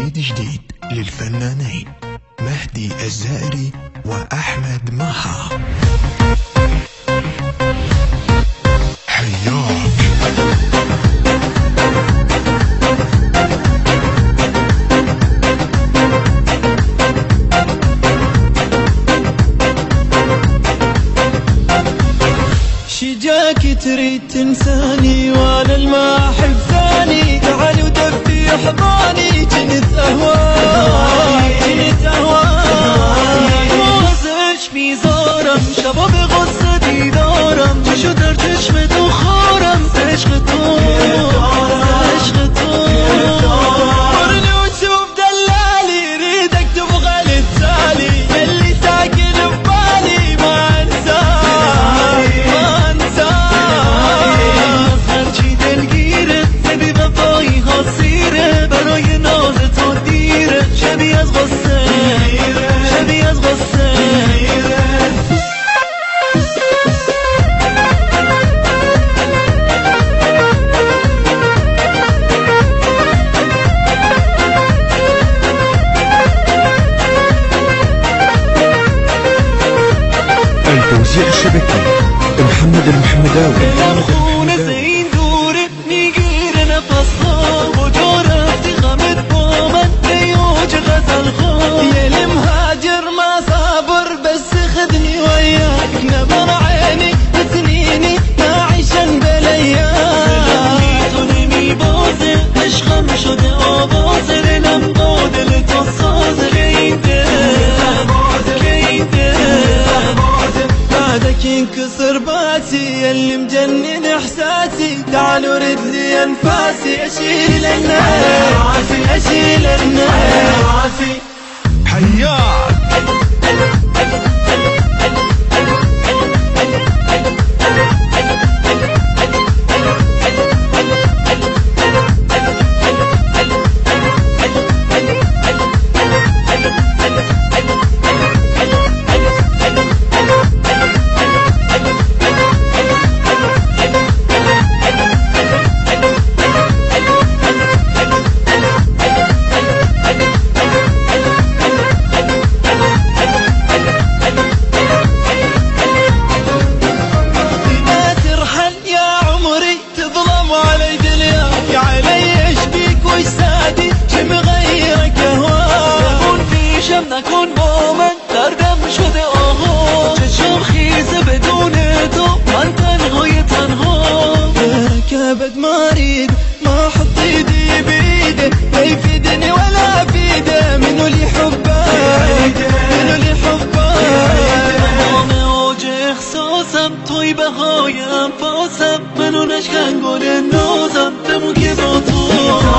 جديد للفنانين مهدي الزائري وأحمد مها. حياك شجاك تريد تنساني وانا الما احب ثاني، تعال ودفي حضاني جنت اهواي وغزش في زارم شباب غصتي دارم شو درتش مدوخارم تشغطون ورني وتشوف دلالي ريدك تبغى للتالي يلي ساكن ببالي ما انساك خرجي دلگیره سبی وفایی ها سیره برای ناز تو دیره شبیه از غصه شبیه از غصه التوزيع الشبكي محمد المحمداوي. خونه زین دوره میگیره نفسها و جا رفتی غمت با من بیوج غزل خواه یه مهاجر ما صابر بس خدني وياك نبر عيني بسنيني نعيشن بالايام نمی بازه عشقم شده آوازه دلم با دل تو سازه کیده بعدك ينكسر باسي اللي مجنن احساسي تعال ورد لي انفاسي اشيل الناس اشيل الناس. حياك نکن با من دردم شده آها چشم خیزه بدون تو من تنهای تنها بركبت مريض ما حط ايدي بايده لا يفيدني ولا افيده منو اللي حبه منو اللي حبه تمام اوج احساسم توی بهای انفاسم منو نشکن گل نازم بمون که با تو